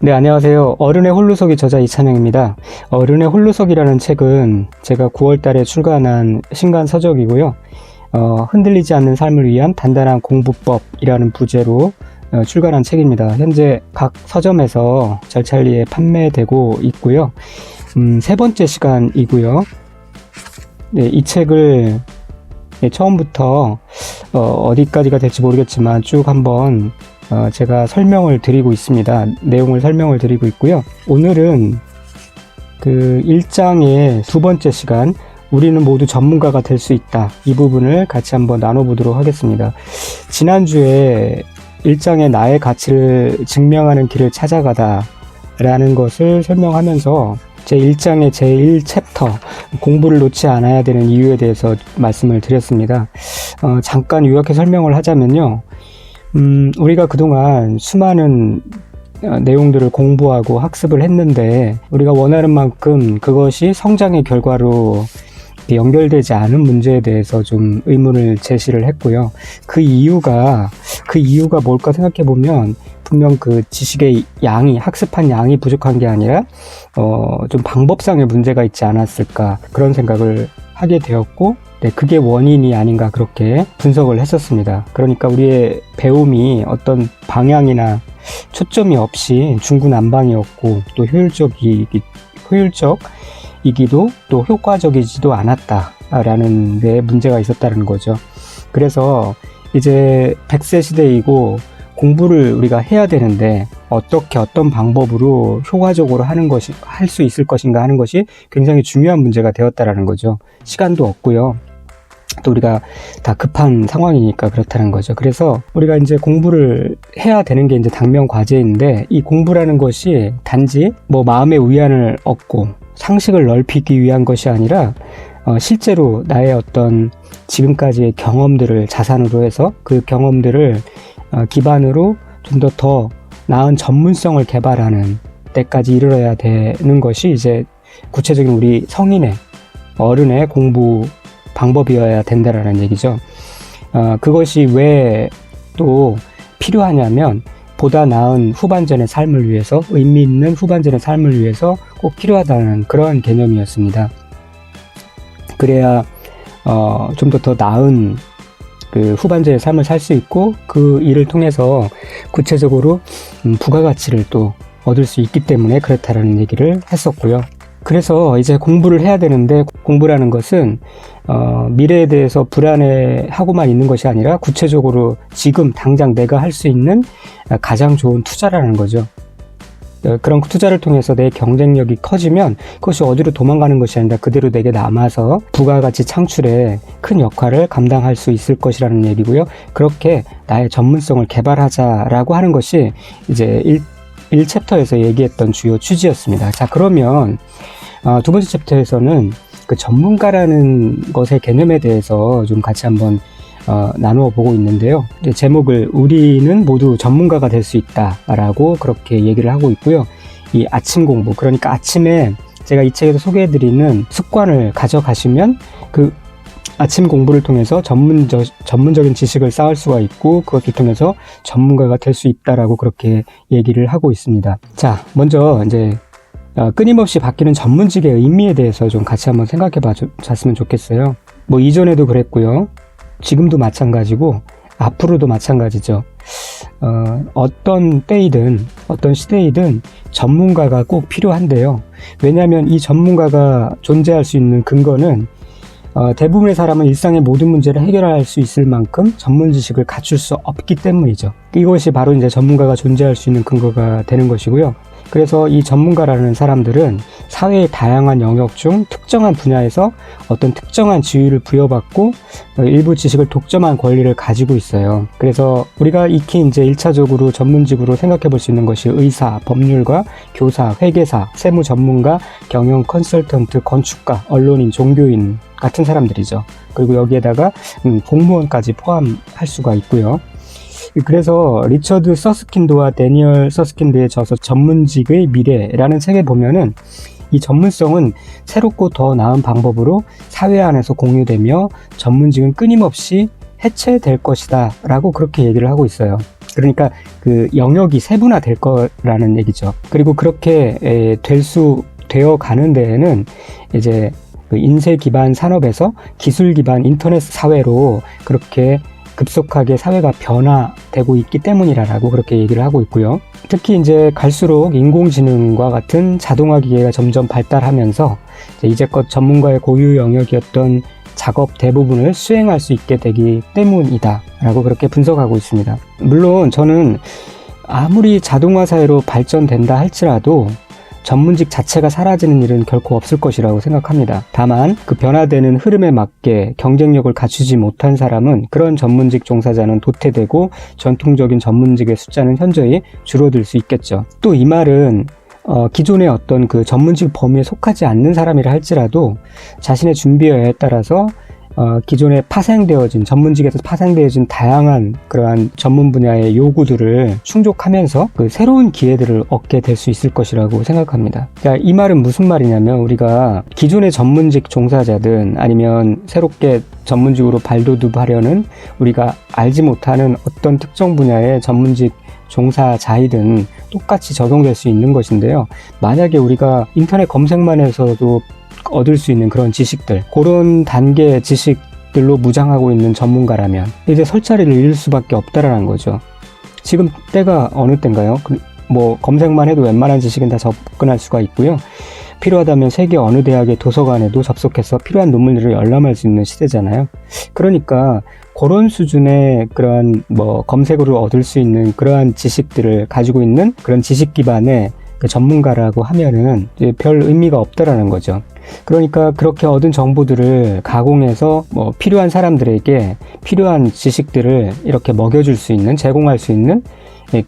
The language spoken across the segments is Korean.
네, 안녕하세요. 어른의 홀로서기 저자 이찬영입니다. 어른의 홀로서기라는 책은 제가 9월 달에 출간한 신간 서적이고요. 흔들리지 않는 삶을 위한 단단한 공부법이라는 부제로 출간한 책입니다. 현재 각 서점에서 절찬리에 판매되고 있고요. 세 번째 시간이고요. 네, 이 책을 처음부터 어디까지가 될지 모르겠지만 쭉 한번 제가 설명을 드리고 있습니다. 내용을 설명을 드리고 있고요. 오늘은 그 1장의 두 번째 시간, 우리는 모두 전문가가 될 수 있다. 이 부분을 같이 한번 나눠보도록 하겠습니다. 지난주에 1장의 나의 가치를 증명하는 길을 찾아가다 라는 것을 설명하면서 제 1장의 제1챕터 공부를 놓지 않아야 되는 이유에 대해서 말씀을 드렸습니다. 잠깐 요약해 설명을 하자면요. 우리가 그동안 수많은 내용들을 공부하고 학습을 했는데 우리가 원하는 만큼 그것이 성장의 결과로 연결되지 않은 문제에 대해서 좀 의문을 제시를 했고요. 그 이유가 뭘까 생각해 보면 분명 그 지식의 양이, 학습한 양이 부족한 게 아니라 좀 방법상의 문제가 있지 않았을까, 그런 생각을 하게 되었고, 네, 그게 원인이 아닌가 그렇게 분석을 했었습니다. 그러니까 우리의 배움이 어떤 방향이나 초점이 없이 중구난방이었고, 또 효율적이기도 또 효과적이지도 않았다라는 데 문제가 있었다는 거죠. 그래서 이제 100세 시대이고 공부를 우리가 해야 되는데 어떻게, 어떤 방법으로 효과적으로 할 수 있을 것인가 하는 것이 굉장히 중요한 문제가 되었다라는 거죠. 시간도 없고요. 또 우리가 다 급한 상황이니까 그렇다는 거죠. 그래서 우리가 이제 공부를 해야 되는 게 이제 당면 과제인데, 이 공부라는 것이 단지 마음의 위안을 얻고 상식을 넓히기 위한 것이 아니라 실제로 나의 어떤 지금까지의 경험들을 자산으로 해서 그 경험들을 기반으로 좀 더 나은 전문성을 개발하는 때까지 이르러야 되는 것이 이제 구체적인 우리 성인의, 어른의 공부 방법이어야 된다라는 얘기죠. 그것이 왜 또 필요하냐면, 보다 나은 후반전의 삶을 위해서, 의미 있는 후반전의 삶을 위해서 꼭 필요하다는 그런 개념이었습니다. 그래야 좀 더 나은 그 후반전의 삶을 살 수 있고, 그 일을 통해서 구체적으로 부가가치를 또 얻을 수 있기 때문에 그렇다라는 얘기를 했었고요. 그래서 이제 공부를 해야 되는데, 공부라는 것은 미래에 대해서 불안해하고만 있는 것이 아니라 구체적으로 지금 당장 내가 할 수 있는 가장 좋은 투자라는 거죠. 그런 투자를 통해서 내 경쟁력이 커지면 그것이 어디로 도망가는 것이 아니라 그대로 내게 남아서 부가가치 창출에 큰 역할을 감당할 수 있을 것이라는 얘기고요. 그렇게 나의 전문성을 개발하자라고 하는 것이 이제 1챕터에서 얘기했던 주요 취지였습니다. 자, 그러면 두 번째 챕터에서는 그 전문가라는 것의 개념에 대해서 좀 같이 한번 나누어 보고 있는데요. 제목을 우리는 모두 전문가가 될 수 있다라고 그렇게 얘기를 하고 있고요. 이 아침 공부, 그러니까 아침에 제가 이 책에서 소개해드리는 습관을 가져가시면 그 아침 공부를 통해서 전문적인 지식을 쌓을 수가 있고, 그것을 통해서 전문가가 될 수 있다라고 그렇게 얘기를 하고 있습니다. 자, 먼저 이제 끊임없이 바뀌는 전문직의 의미에 대해서 좀 같이 한번 생각해 봤으면 좋겠어요. 이전에도 그랬고요. 지금도 마찬가지고 앞으로도 마찬가지죠. 어떤 때이든 어떤 시대이든 전문가가 꼭 필요한데요. 왜냐하면 이 전문가가 존재할 수 있는 근거는 대부분의 사람은 일상의 모든 문제를 해결할 수 있을 만큼 전문 지식을 갖출 수 없기 때문이죠. 이것이 바로 이제 전문가가 존재할 수 있는 근거가 되는 것이고요. 그래서 이 전문가라는 사람들은 사회의 다양한 영역 중 특정한 분야에서 어떤 특정한 지위를 부여받고 일부 지식을 독점한 권리를 가지고 있어요. 그래서 우리가 익히 이제 1차적으로 전문직으로 생각해 볼 수 있는 것이 의사, 법률가, 교사, 회계사, 세무 전문가, 경영 컨설턴트, 건축가, 언론인, 종교인 같은 사람들이죠. 그리고 여기에다가 공무원까지 포함할 수가 있고요. 그래서 리처드 서스킨드와 데니얼 서스킨드의 저서 전문직의 미래라는 책에 보면은 이 전문성은 새롭고 더 나은 방법으로 사회 안에서 공유되며 전문직은 끊임없이 해체될 것이다 라고 그렇게 얘기를 하고 있어요. 그러니까 그 영역이 세분화될 거라는 얘기죠. 그리고 그렇게 되어 가는 데에는 이제 그 인쇄 기반 산업에서 기술 기반 인터넷 사회로 그렇게 급속하게 사회가 변화되고 있기 때문이라고 그렇게 얘기를 하고 있고요. 특히 이제 갈수록 인공지능과 같은 자동화 기계가 점점 발달하면서 이제껏 전문가의 고유 영역이었던 작업 대부분을 수행할 수 있게 되기 때문이다 라고 그렇게 분석하고 있습니다. 물론 저는 아무리 자동화 사회로 발전된다 할지라도 전문직 자체가 사라지는 일은 결코 없을 것이라고 생각합니다. 다만 그 변화되는 흐름에 맞게 경쟁력을 갖추지 못한 사람은, 그런 전문직 종사자는 도태되고 전통적인 전문직의 숫자는 현저히 줄어들 수 있겠죠. 또 이 말은 기존의 어떤 그 전문직 범위에 속하지 않는 사람이라 할지라도 자신의 준비여에 따라서 기존에 전문직에서 파생되어진 다양한 그러한 전문 분야의 요구들을 충족하면서 그 새로운 기회들을 얻게 될 수 있을 것이라고 생각합니다. 그러니까 이 말은 무슨 말이냐면, 우리가 기존의 전문직 종사자든 아니면 새롭게 전문직으로 발돋움하려는 우리가 알지 못하는 어떤 특정 분야의 전문직 종사자이든 똑같이 적용될 수 있는 것인데요. 만약에 우리가 인터넷 검색만 해서도 얻을 수 있는 그런 지식들, 그런 단계의 지식들로 무장하고 있는 전문가라면 이제 설 자리를 잃을 수밖에 없다라는 거죠. 지금 때가 어느 때인가요? 뭐 검색만 해도 웬만한 지식은 다 접근할 수가 있고요. 필요하다면 세계 어느 대학의 도서관에도 접속해서 필요한 논문들을 열람할 수 있는 시대잖아요. 그러니까 그런 수준의 그러한 검색으로 얻을 수 있는 그러한 지식들을 가지고 있는 그런 지식 기반의 전문가라고 하면은 이제 별 의미가 없다라는 거죠. 그러니까 그렇게 얻은 정보들을 가공해서 필요한 사람들에게 필요한 지식들을 이렇게 먹여줄 수 있는, 제공할 수 있는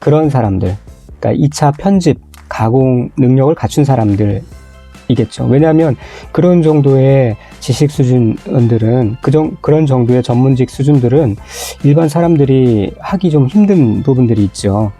그런 사람들, 그러니까 2차 편집, 가공 능력을 갖춘 사람들이겠죠. 왜냐하면 그런 정도의 지식 수준들은, 그런 정도의 전문직 수준들은 일반 사람들이 하기 좀 힘든 부분들이 있죠.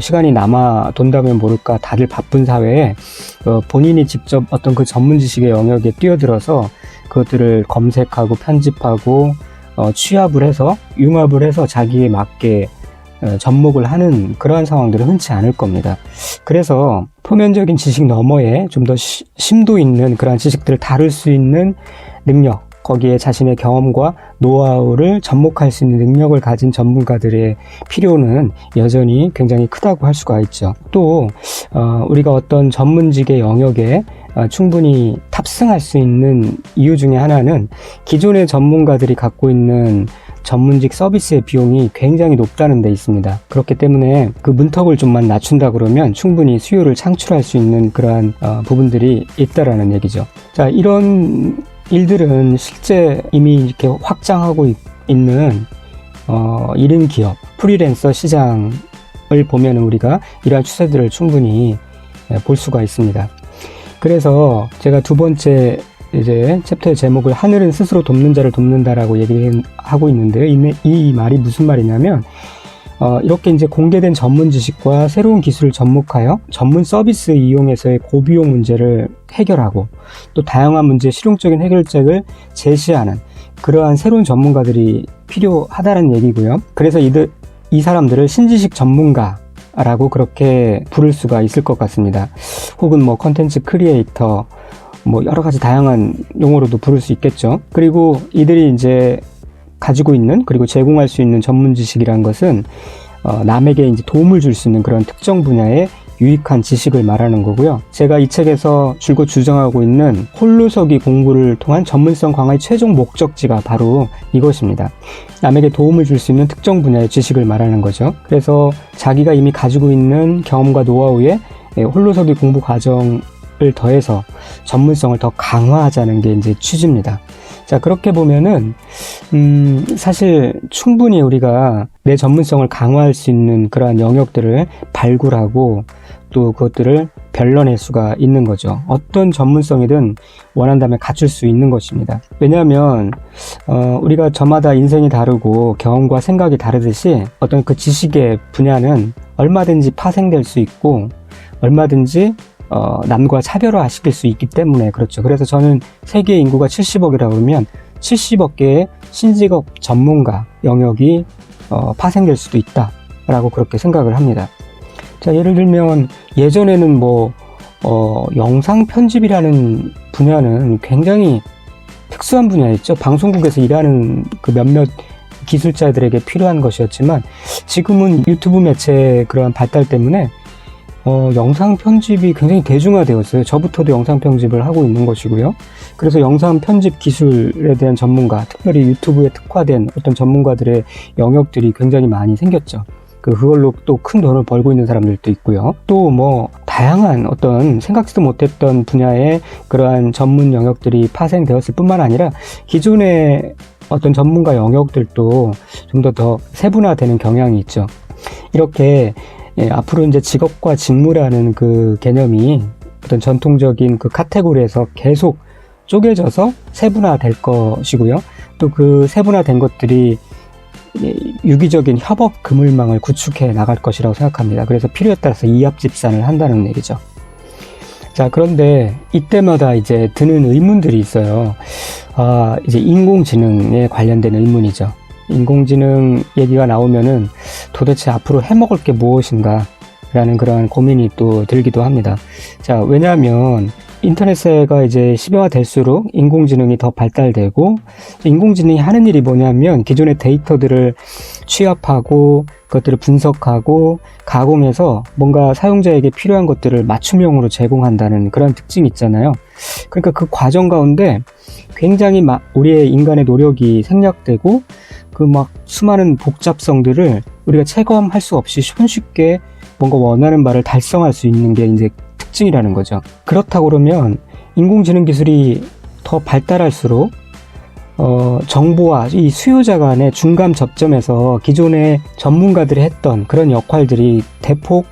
시간이 남아 돈다면 모를까 다들 바쁜 사회에 본인이 직접 어떤 그 전문 지식의 영역에 뛰어들어서 그것들을 검색하고 편집하고 취합을 해서 융합을 해서 자기에 맞게 접목을 하는 그러한 상황들은 흔치 않을 겁니다. 그래서 표면적인 지식 너머에 좀 더 심도 있는 그러한 지식들을 다룰 수 있는 능력, 거기에 자신의 경험과 노하우를 접목할 수 있는 능력을 가진 전문가들의 필요는 여전히 굉장히 크다고 할 수가 있죠. 또 우리가 어떤 전문직의 영역에 충분히 탑승할 수 있는 이유 중에 하나는 기존의 전문가들이 갖고 있는 전문직 서비스의 비용이 굉장히 높다는 데 있습니다. 그렇기 때문에 그 문턱을 좀만 낮춘다 그러면 충분히 수요를 창출할 수 있는 그러한 부분들이 있다라는 얘기죠. 자, 이런 일들은 실제 이미 이렇게 확장하고 있는 1인 기업, 프리랜서 시장을 보면 우리가 이러한 추세들을 충분히 볼 수가 있습니다. 그래서 제가 두 번째 이제 챕터의 제목을 하늘은 스스로 돕는 자를 돕는다라고 얘기하고 있는데요. 이 말이 무슨 말이냐면, 이렇게 이제 공개된 전문 지식과 새로운 기술을 접목하여 전문 서비스 이용에서의 고비용 문제를 해결하고 또 다양한 문제의 실용적인 해결책을 제시하는 그러한 새로운 전문가들이 필요하다는 얘기고요. 그래서 이 사람들을 신지식 전문가라고 그렇게 부를 수가 있을 것 같습니다. 혹은 컨텐츠 크리에이터, 여러 가지 다양한 용어로도 부를 수 있겠죠. 그리고 이들이 이제 가지고 있는, 그리고 제공할 수 있는 전문 지식이란 것은 남에게 이제 도움을 줄 수 있는 그런 특정 분야의 유익한 지식을 말하는 거고요. 제가 이 책에서 줄곧 주장하고 있는 홀로서기 공부를 통한 전문성 강화의 최종 목적지가 바로 이것입니다. 남에게 도움을 줄 수 있는 특정 분야의 지식을 말하는 거죠. 그래서 자기가 이미 가지고 있는 경험과 노하우에 홀로서기 공부 과정을 더해서 전문성을 더 강화하자는 게 이제 취지입니다. 자, 그렇게 보면은 사실 충분히 우리가 내 전문성을 강화할 수 있는 그러한 영역들을 발굴하고 또 그것들을 별러낼 수가 있는 거죠. 어떤 전문성이든 원한다면 갖출 수 있는 것입니다. 왜냐하면 우리가 저마다 인생이 다르고 경험과 생각이 다르듯이 어떤 그 지식의 분야는 얼마든지 파생될 수 있고 얼마든지 남과 차별화시킬 수 있기 때문에 그렇죠. 그래서 저는 세계 인구가 70억이라고 그러면 70억 개의 신직업 전문가 영역이 파생될 수도 있다. 라고 그렇게 생각을 합니다. 자, 예를 들면 예전에는 영상 편집이라는 분야는 굉장히 특수한 분야였죠. 방송국에서 일하는 그 몇몇 기술자들에게 필요한 것이었지만 지금은 유튜브 매체의 그러한 발달 때문에 영상 편집이 굉장히 대중화되었어요. 저부터도 영상 편집을 하고 있는 것이고요. 그래서 영상 편집 기술에 대한 전문가, 특별히 유튜브에 특화된 어떤 전문가들의 영역들이 굉장히 많이 생겼죠. 그걸로 또 큰 돈을 벌고 있는 사람들도 있고요. 또 다양한 어떤 생각지도 못했던 분야의 그러한 전문 영역들이 파생되었을 뿐만 아니라 기존의 어떤 전문가 영역들도 좀 더 세분화되는 경향이 있죠. 이렇게 앞으로 이제 직업과 직무라는 그 개념이 어떤 전통적인 그 카테고리에서 계속 쪼개져서 세분화될 것이고요. 또 그 세분화된 것들이 유기적인 협업 그물망을 구축해 나갈 것이라고 생각합니다. 그래서 필요에 따라서 이합집산을 한다는 얘기죠. 자, 그런데 이때마다 이제 드는 의문들이 있어요. 이제 인공지능에 관련된 의문이죠. 인공지능 얘기가 나오면은 도대체 앞으로 해먹을 게 무엇인가 라는 그런 고민이 또 들기도 합니다. 자, 왜냐하면 인터넷 세계가 이제 시대화될수록 인공지능이 더 발달되고, 인공지능이 하는 일이 뭐냐면 기존의 데이터들을 취합하고 그것들을 분석하고 가공해서 뭔가 사용자에게 필요한 것들을 맞춤형으로 제공한다는 그런 특징이 있잖아요. 그러니까 그 과정 가운데 굉장히 우리의 인간의 노력이 생략되고 그 수많은 복잡성들을 우리가 체감할 수 없이 손쉽게 뭔가 원하는 바를 달성할 수 있는 게 이제 특징이라는 거죠. 그렇다고 그러면 인공지능 기술이 더 발달할수록 정보와 이 수요자 간의 중간 접점에서 기존의 전문가들이 했던 그런 역할들이 대폭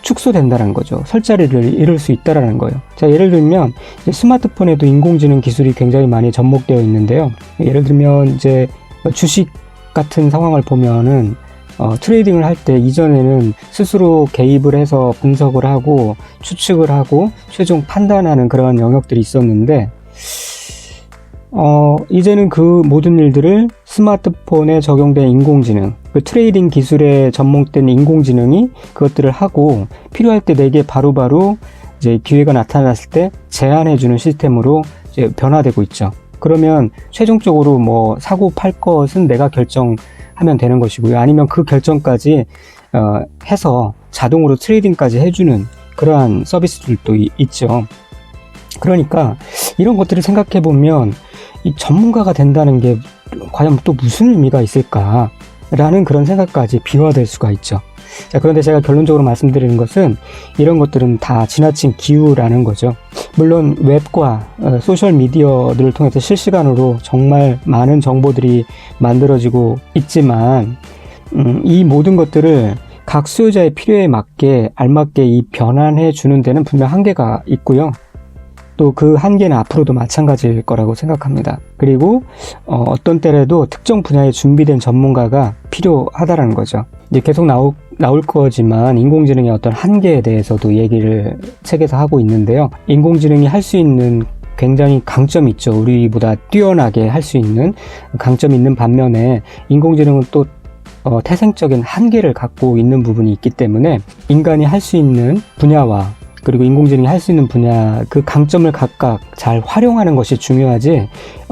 축소된다는 거죠. 설 자리를 잃을 수 있다라는 거예요. 자, 예를 들면 스마트폰에도 인공지능 기술이 굉장히 많이 접목되어 있는데요. 예를 들면 이제 주식 같은 상황을 보면은 트레이딩을 할 때 이전에는 스스로 개입을 해서 분석을 하고 추측을 하고 최종 판단하는 그런 영역들이 있었는데 이제는 그 모든 일들을 스마트폰에 적용된 인공지능, 그 트레이딩 기술에 접목된 인공지능이 그것들을 하고 필요할 때 내게 바로바로 이제 기회가 나타났을 때 제안해주는 시스템으로 이제 변화되고 있죠. 그러면 최종적으로 사고 팔 것은 내가 결정하면 되는 것이고요. 아니면 그 결정까지 해서 자동으로 트레이딩까지 해주는 그러한 서비스들도 있죠. 그러니까 이런 것들을 생각해 보면 이 전문가가 된다는 게 과연 또 무슨 의미가 있을까 라는 그런 생각까지 비화될 수가 있죠. 자, 그런데 제가 결론적으로 말씀드리는 것은 이런 것들은 다 지나친 기우라는 거죠. 물론 웹과 소셜미디어들을 통해서 실시간으로 정말 많은 정보들이 만들어지고 있지만 이 모든 것들을 각 수요자의 필요에 맞게 알맞게 이 변환해 주는 데는 분명 한계가 있고요. 또 그 한계는 앞으로도 마찬가지일 거라고 생각합니다. 그리고 어떤 때라도 특정 분야에 준비된 전문가가 필요하다라는 거죠. 이제 계속 나올 거지만 인공지능의 어떤 한계에 대해서도 얘기를 책에서 하고 있는데요. 인공지능이 할 수 있는 굉장히 강점이 있죠. 우리보다 뛰어나게 할 수 있는 강점이 있는 반면에 인공지능은 또 태생적인 한계를 갖고 있는 부분이 있기 때문에 인간이 할 수 있는 분야와 그리고 인공지능이 할 수 있는 분야 그 강점을 각각 잘 활용하는 것이 중요하지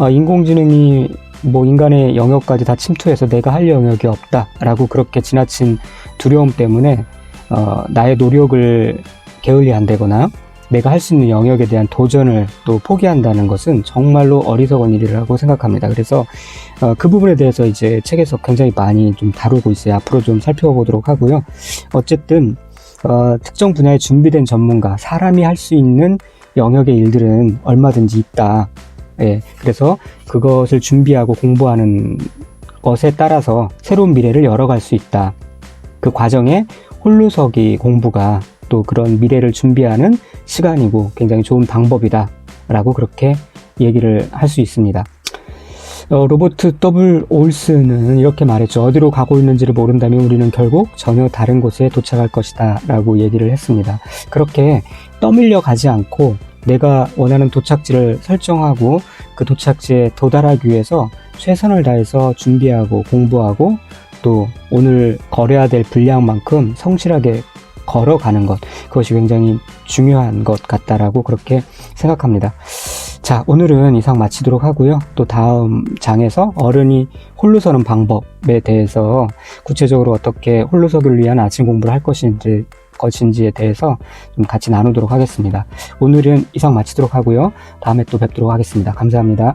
인공지능이 인간의 영역까지 다 침투해서 내가 할 영역이 없다라고 그렇게 지나친 두려움 때문에 나의 노력을 게을리한다거나 내가 할 수 있는 영역에 대한 도전을 또 포기한다는 것은 정말로 어리석은 일이라고 생각합니다. 그래서 그 부분에 대해서 이제 책에서 굉장히 많이 좀 다루고 있어요. 앞으로 좀 살펴보도록 하고요. 어쨌든 특정 분야에 준비된 전문가, 사람이 할 수 있는 영역의 일들은 얼마든지 있다. 예, 그래서 그것을 준비하고 공부하는 것에 따라서 새로운 미래를 열어갈 수 있다. 그 과정에 홀로서기 공부가 또 그런 미래를 준비하는 시간이고 굉장히 좋은 방법이다 라고 그렇게 얘기를 할 수 있습니다. 로버트 W. 올슨은 이렇게 말했죠. 어디로 가고 있는지를 모른다면 우리는 결국 전혀 다른 곳에 도착할 것이다 라고 얘기를 했습니다. 그렇게 떠밀려 가지 않고 내가 원하는 도착지를 설정하고 그 도착지에 도달하기 위해서 최선을 다해서 준비하고 공부하고 또 오늘 걸어야 될 분량만큼 성실하게 걸어가는 것, 그것이 굉장히 중요한 것 같다라고 그렇게 생각합니다. 자, 오늘은 이상 마치도록 하고요. 또 다음 장에서 어른이 홀로 서는 방법에 대해서 구체적으로 어떻게 홀로 서기를 위한 아침 공부를 할 것인지에 대해서 좀 같이 나누도록 하겠습니다. 오늘은 이상 마치도록 하고요. 다음에 또 뵙도록 하겠습니다. 감사합니다.